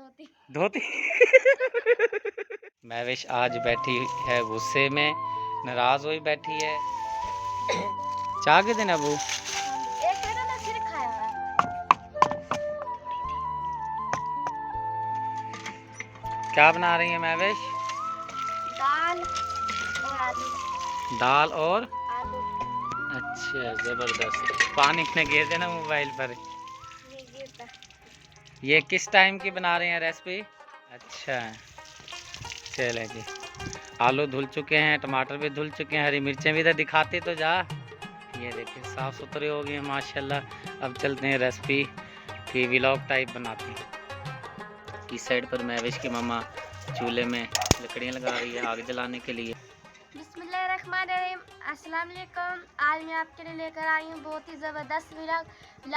धोती महविश आज बैठी है गुस्से में, नाराज हुई बैठी है। चाह के दिन अबू क्या बना रही है महविश? दाल और आलू। अच्छा जबरदस्त। पानी में गिर देना मोबाइल पर। ये किस टाइम की बना रहे हैं रेसिपी? अच्छा चले जी। आलू धुल चुके हैं, टमाटर भी धुल चुके हैं, हरी मिर्चें भी तो दिखाते तो जा। ये देखिए साफ़ सुथरे हो गए हैं माशाल्लाह। अब चलते हैं रेसिपी की व्लॉग टाइप बनाते हैं। इस साइड पर महविश की मम्मा चूल्हे में लकड़ियाँ लगा रही है आग जलाने के लिए। बिस्मिल्लाहिर्रहमानिर्रहीम, अस्सलाम वालेकुम। आज मैं आपके लिए लेकर आई हूँ बहुत ही ज़बरदस्त व्लॉग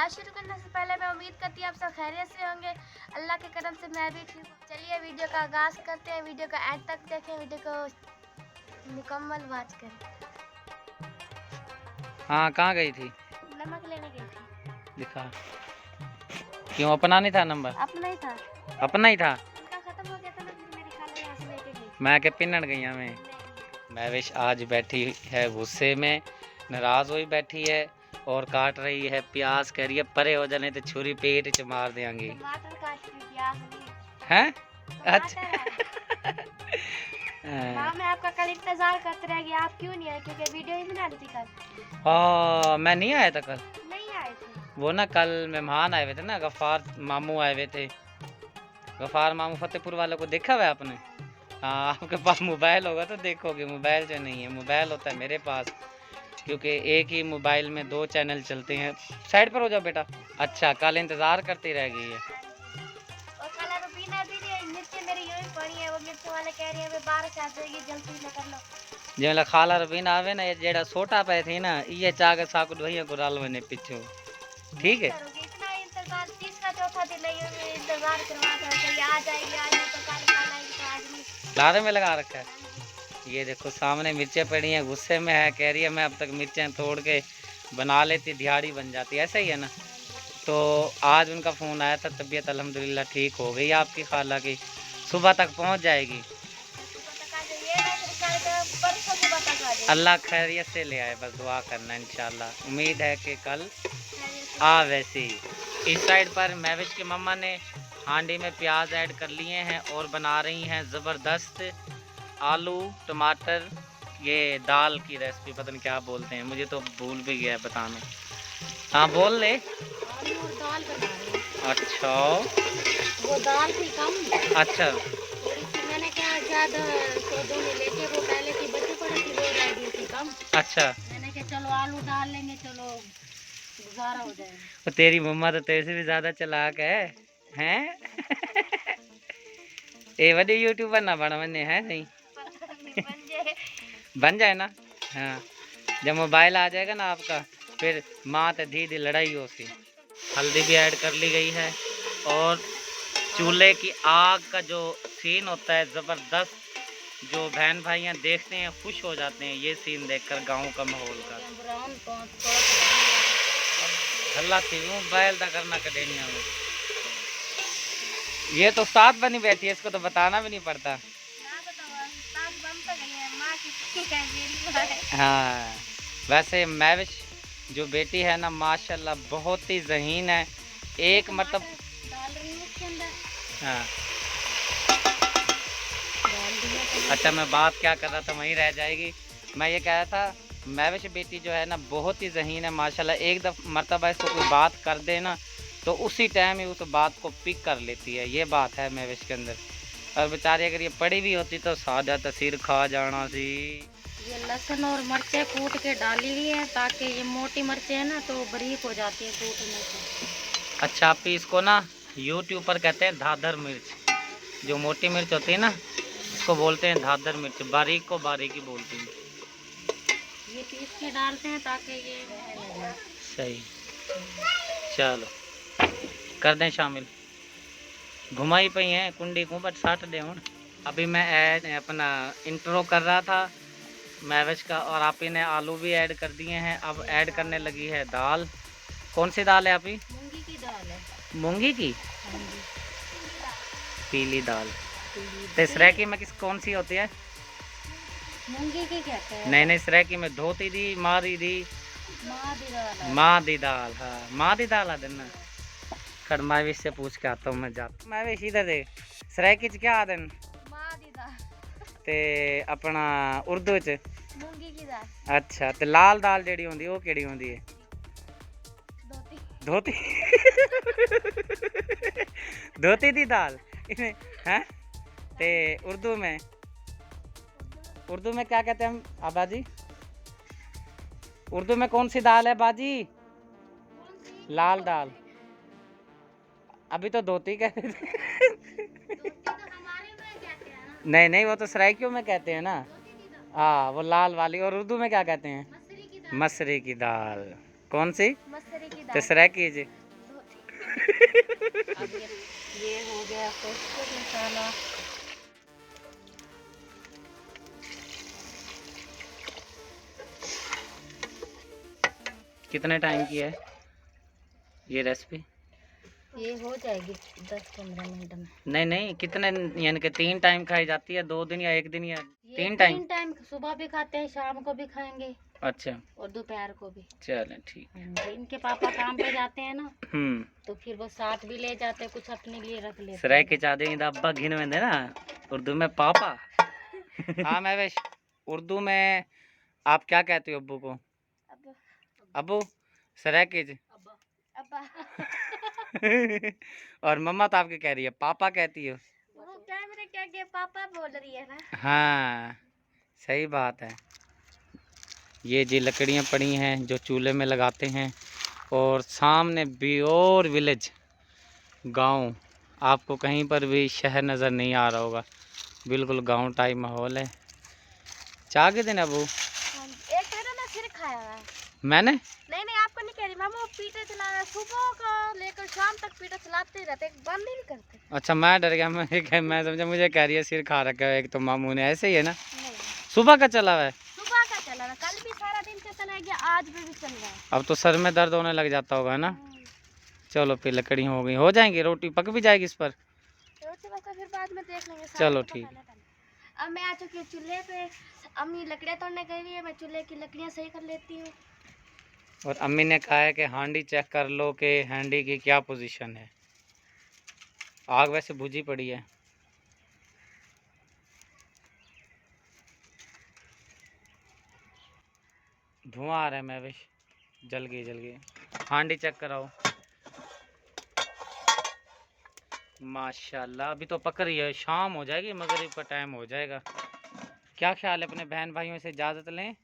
शुरू करने से पहले मैं उम्मीद करती हूँ आप सब खैरियत से होंगे। अल्लाह के करम से मैं भी ठीक हूँ। चलिए वीडियो का आगाज़ करते हैं। वीडियो का एंड तक देखें, वीडियो को मुकम्मल वॉच करें। हाँ कहाँ गई थी? नमक लेने गई थी। दिखा। क्यों अपना नहीं था नंबर? अपना ही था। अपना ही था? उनका खत्म हो गया था ना, फिर मेरी खाला यहाँ से लेके गई। मैं के पिनड़ गई हमें। महविश आज बैठी है गुस्से में, नाराज हुई बैठी है और काट रही है प्याज। कह रही है परे हो जाने तो छुरी पेट च मार देंगी। टमाटर काट रही, प्याज नहीं। हैं? अच्छा हाँ, मैं आपका कल इंतजार करते रह गया, आप क्यों नहीं आए? क्योंकि वीडियो ही बना दी थी कल। हाँ मैं नहीं आया था कल। नहीं आए थे वो ना कल मेहमान आए हुए थे ना, गफ़ार मामू आए हुए थे। गफ़ार मामू फतेहपुर वालों को देखा हुआ है आपने? हाँ आपके पास मोबाइल होगा तो देखोगे। मोबाइल जो नहीं है, मोबाइल होता है मेरे पास, क्योंकि एक ही मोबाइल में 2 चैनल चलते हैं। साइड पर हो जाओ बेटा। अच्छा कल इंतज़ार करती रह गई है। और कल रुबीना भी मिर्ची मेरी यूं ही पड़ी है, वो मिर्ची वाले कह रही है वे बारिश आ जाएगी जल्दी में कर लो। जो खाला रुबीना आवे ना, ये जेड़ा छोटा पे थी ना, ये चाक साकु ढोइया को डाल मैंने पीछे। ठीक है इतना इंतजार, तीसरा चौथा दिन नहीं इंतजार करवा कर आ जाएगी, आज नहीं तो कल, कल आएगी तो आज नहीं। लारे में लगा रखा है। ये देखो सामने मिर्चें पड़ी हैं, गुस्से में है, कह रही है मैं अब तक मिर्चें तोड़ के बना लेती, दिहाड़ी बन जाती। ऐसा ही है ना। तो आज उनका फ़ोन आया था, तबीयत अल्हम्दुलिल्लाह ठीक हो गई आपकी खाला की, सुबह तक पहुंच जाएगी। अल्लाह खैरियत से ले आए, बस दुआ करना इंशाल्लाह। उम्मीद है कि कल आ। वैसे ही इस साइड पर महविश की मम्मा ने हांडी में प्याज ऐड कर लिए हैं और बना रही हैं ज़बरदस्त आलू टमाटर। ये दाल की रेसिपी पता नहीं क्या बोलते हैं, मुझे तो भूल भी गया है बताना। हाँ बोल ले। आलू और दाल बना रही हूं। अच्छा वो दाल थी कम। अच्छा थोड़ी सी मैंने क्या ज़्यादा सौदों में लेके वो पहले की बची पड़ी थी, वो रह गई थी कम। अच्छा मैंने कहा चलो आलू डाल लेंगे, चलो गुजारा हो जाएगा। तो तेरी मम्मा तो तेरे से भी ज़्यादा चालाक है हैं? ये वही यूट्यूबर ना बन बने है नहीं बन जाए ना। हाँ जब मोबाइल आ जाएगा ना आपका, फिर माँ तो धीरे लड़ाई हो सी। हल्दी भी ऐड कर ली गई है और चूल्हे की आग का जो सीन होता है ज़बरदस्त, जो बहन भाइयाँ देखते हैं खुश हो जाते हैं ये सीन देखकर, गांव का माहौल का। हल्ला थी मोबाइल दा करना कडेनिया में। ये तो साथ बनी बैठी है, इसको तो बताना भी नहीं पड़ता। हाँ वैसे महविश जो बेटी है ना माशाल्लाह बहुत ही ज़हीन है। एक मतलब हाँ अच्छा मैं बात क्या कर रहा था वहीं रह जाएगी। मैं ये कह रहा था महविश बेटी जो है ना बहुत ही ज़हीन है माशाल्लाह। एक मरतबा इसको कोई बात कर दे ना तो उसी टाइम ही उस बात को पिक कर लेती है। ये बात है महविश के अंदर। और बेचारी अगर ये पड़ी भी होती तो सादा तसीर खा जाना सी। ये लहसुन और मिर्चें कूट के डाली हुई है ताकि ये मोटी मिर्चें है ना तो बारीक हो जाती है कूटने से। अच्छा आप इसको ना यूट्यूब पर कहते हैं धाधर मिर्च। जो मोटी मिर्च होती है ना इसको बोलते हैं धाधर मिर्च, बारीक को बारीक ही बोलते हैं। ये पीस के डालते हैं ताकि ये सही। चलो कर दें शामिल। घुमाई पई हैं कुंडी को बट साट दे। अभी मैं अपना इंट्रो कर रहा था महविश का और आप ही ने आलू भी ऐड कर दिए हैं। अब ऐड करने लगी है दाल। कौन सी दाल है आप ही? मूंगी की दाल है। मूंगी की? पीली दाल। तो सरेकी में कौन सी होती है? मूंगी की कहते हैं। नहीं सरेकी में धोती दी मारी दी माँ दी दाल। माँ दी दाल। हाँ माँ दी दाल आ देना। खड़ मैं से पूछ के आता हूँ मैं जाता मैं भी इधर दे सरेकी च क्या आदन माँ दी दाल ते अपना उर्दू च मूंगी की दाल। अच्छा ते लाल दाल जेड़ी होंदी वो केड़ी होंदी है? धोती। धोती धोती दी दाल हैं? ते उर्दू में क्या कहते हैं हम आबाजी? उर्दू में कौन सी दाल है बाजी? लाल दाल। अभी तो धोती कहते थे। धोती तो हमारे में कहते हैं ना। नहीं वो तो सराइकियों में कहते हैं ना। हाँ वो लाल वाली। और उर्दू में क्या कहते हैं? मसूरी की दाल। मसरी की दाल। कौन सी? मसूरी की तो दाल। सराइकी जी। अब ये हो गया पेस्ट मसाला। कितने टाइम की है ये रेसिपी? ये हो जाएगी 10-15 मिनट में। नहीं कितने यानी कि 3 टाइम खाई जाती है? 2 दिन या 1 दिन या ये 3 टाइम? 3 टाइम सुबह भी खाते हैं, शाम को भी खाएंगे अच्छा और दोपहर को भी। चलें ठीक। इनके पापा काम पे जाते हैं ना हम्म तो फिर वो साथ भी ले जाते हैं, कुछ अपने लिए रख लेते सराय के चादे अब्बा घिन में ना उर्दू में पापा। हाँ मैं वैश उर्दू में आप क्या कहते हो अब्बू को? अब्बू सराय के अब्बा। और मम्मा तो आपके कह रही है पापा कहती हो। वो कैमरे के आगे पापा बोल रही है ना। हाँ सही बात है। ये जी लकड़ियाँ पड़ी हैं जो चूल्हे में लगाते हैं। और सामने बियोर विलेज गांव, आपको कहीं पर भी शहर नज़र नहीं आ रहा होगा, बिल्कुल गांव टाइप माहौल है। चाह के दिन अबू एक ना फिर खाया है मैंने। नहीं आपको नहीं कह रही मामा, वो पीटर चला रहा है सुबह का लेकर शाम तक पीटर चलाते ही रहते, बंद ही नहीं करते। अच्छा मैं डर गया, मैं समझा मुझे कह रही है सिर खा रखा है एक तो मामू ने। ऐसे ही है ना? नहीं सुबह का चला हुआ है। सुबह का चला रहा, कल भी सारा दिन का चला गया, आज भी चल रहा है। अब तो सर में दर्द होने लग जाता होगा ना। चलो फिर लकड़ी हो गई, हो जाएंगी, रोटी पक भी जाएगी इस पर। रोटी बस फिर बाद में देख लेंगे। चलो ठीक। अब मैं आ चुकी हूँ चूल्हे पे, अम्मी लकड़ियाँ तोड़ने गई है, मैं चूल्हे की लकड़ियाँ सही कर लेती हूँ। और अम्मी ने कहा है कि हांडी चेक कर लो कि हांडी की क्या पोजीशन है। आग वैसे बुझी पड़ी है। धुआं आ रहा है महविश, जल गई। हांडी चेक कराओ। माशाल्लाह अभी तो पक रही है, शाम हो जाएगी, मगरिब का टाइम हो जाएगा। क्या ख्याल है, अपने बहन भाइयों से इजाज़त लें?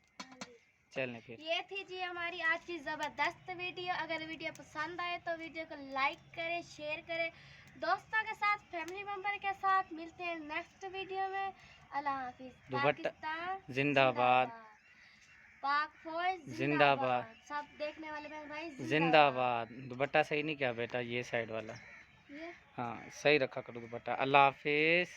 चलें फिर। ये थी जी हमारी आज की ज़बरदस्त वीडियो। अगर वीडियो पसंद आए तो वीडियो को लाइक करें, शेयर करें, दोस्तों के साथ, फैमिली मेम्बर के साथ। मिलते हैं नेक्स्ट वीडियो में। अल्लाह हाफिज़। पाकिस्तान जिंदाबाद, पाक फौज जिंदाबाद, सब देखने वाले बहन भाई जिंदाबाद। दुपट्टा सही नहीं किया बेटा, ये साइड वाला। ये हाँ सही रखा करो दुपट्टा। अल्लाह हाफिज़।